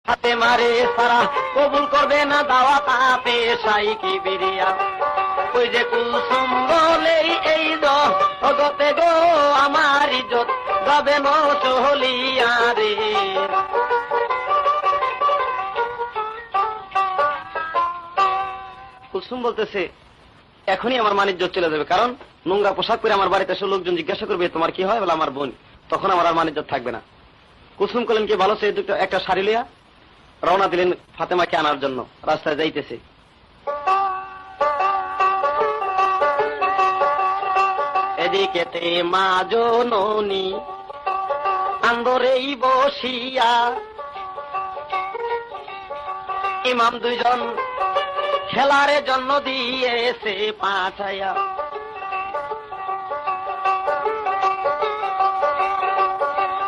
ফাতেমারে সারা কবুল করবে না দাওয়াত আপে শাই কি বিরিয়া। ওই যে কুলসুম বলেই এই জগতে গো আমার ইজ্জত যাবে নচলিয়া রে। কুলসুম বলতেছে এখনই আমার মান ইজ্জত চলে যাবে, কারণ নোংরা পোশাক পরে আমার বাড়িতে এসে লোকজন জিজ্ঞাসা করবে তোমার কি হয়, বলে আমার বোন, তখন আমার আর মান ইজ্জত থাকবে না। কুলসুম করলেন কি ভালো, সে দুটো একটা শাড়ি লিয়া রওনা দিলেন ফাতেমাকে আনার জন্য, রাস্তায় যাইতেছে। এদিকে মা জননী আন্দরেই বসিয়া, ইমাম দুইজন খেলার জন্য দিয়েছে পাঠাইয়া।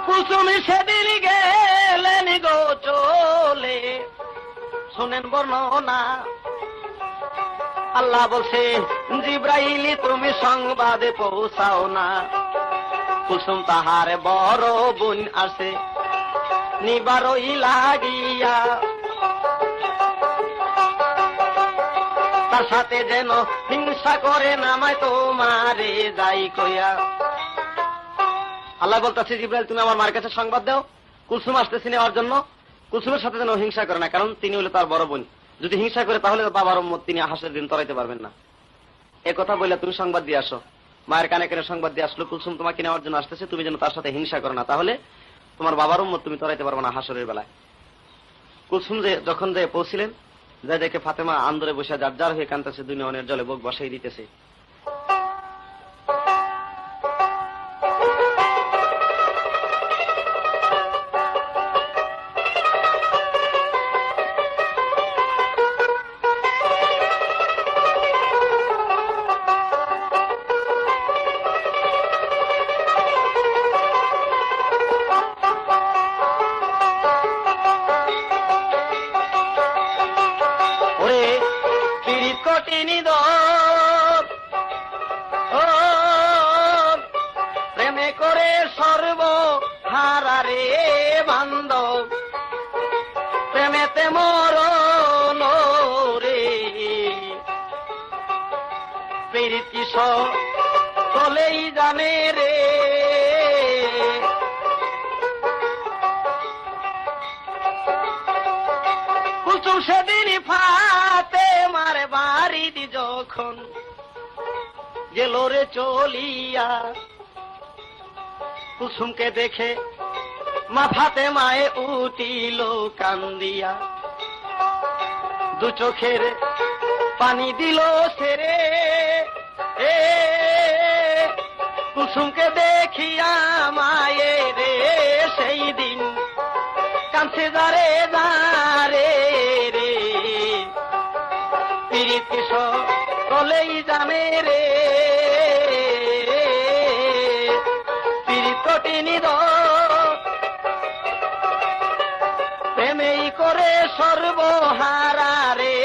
কুসুমি সেদিন গেলেন গো চলে, শোনেন বর্ণনা। আল্লাহ বলছে জিব্রাইলি তুমি সংবাদে পৌঁছাও না, কুসুম তাহার বড় বোন আসে নিবারই লাগিয়া, তার সাথে যেন হিংসা করে নামায় তোমারে যাই কইয়া। আল্লাহ বলতেছে জিব্রাইল তুমি আমার মার কাছে সংবাদ দাও, কুলসুম আসতেছে নেওয়ার জন্য, কুলসুমের সাথে যেন হিংসা করে না, কারণ তিনি হলো তার বড় বোন, যদি হিংসা করে তাহলে বাবার উম্মত তিনি হাসের দিন তরাইতে পারবেন না। এ কথা বললে তুমি সংবাদ দিয়ে আসো। মায়ের কানে কানে সংবাদ দিয়ে আসলো কুলসুম তোমাকে নেওয়ার জন্য আসতেছে, তুমি যেন তার সাথে হিংসা করো না, তাহলে তোমার বাবার উম্মত তুমি তরাইতে পারবে না হাসরের বেলায়। কুলসুম যে যখন যে পৌঁছিলেন, যা দেখে ফাতেমা আন্দরে বসে যার যার হয়ে কাঁদতেছে, দুই নয়নের জলে বুক বসাই দিতেছে। প্রেমে করে সর্ব হারারে বান্ধব, প্রেমেতে মরণ রে, প্রীতি চলেই জানে রে। কুলসুম সেদিন ফাতেমার বাড়ি যখন গেল রে চলিয়া, কুলসুমকে দেখে মা ফাতেমায়ে উঠিল কান্দিয়া, দু চোখের পানি দিল সেরে। কুলসুমকে দেখিয়া মায়ে রে সেই দিন কাঁদছে দারে দারে রে, প্রীতি চলেই জানে রে, প্রেমেই করে সর্বহারা রে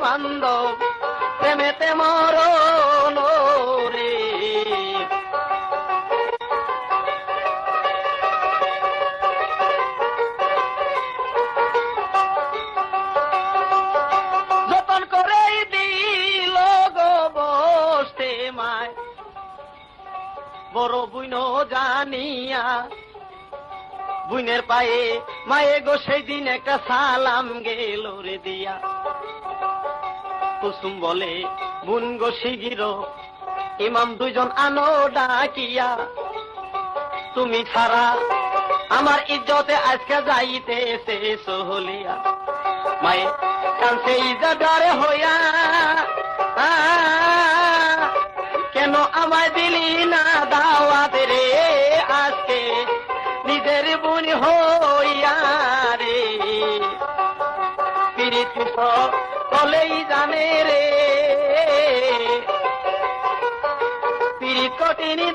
বান্ধব, প্রেমেতে মরণ রে। যতন করেই দিল গো বসতে মায়, বড় বুইন জানিয়া, বুইনের পায়ে মায়ে গো সেই দিন একটা সালাম গেল রে দিয়া। কুলসুম বলে বুন গো শিগির ইমাম দুইজন আনো ডাকিয়া, তুমি ছাড়া আমার ইজ্জতে আজকে যাইতেছে সহলিয়া। মায়ে কানছে ইজাদারে হইয়া, কেন আমায় দিলি না দাওয়াত রে আজকে নিজের বোন হইয়া রে, প্রীতি চলেই জানে রে, প্রীতি কঠিনী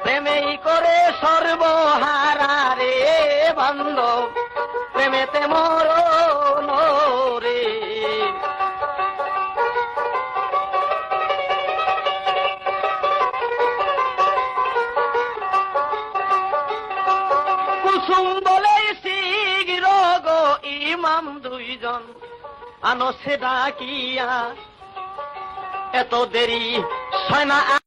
প্রেমেই করে সর্বহারা রে বান্ধব, প্রেমেতে মরণ রে। কুলসুম বলে শিগির গো ইমাম দুইজন আনো সে ডাকিয়া, এত দেরি হয় না।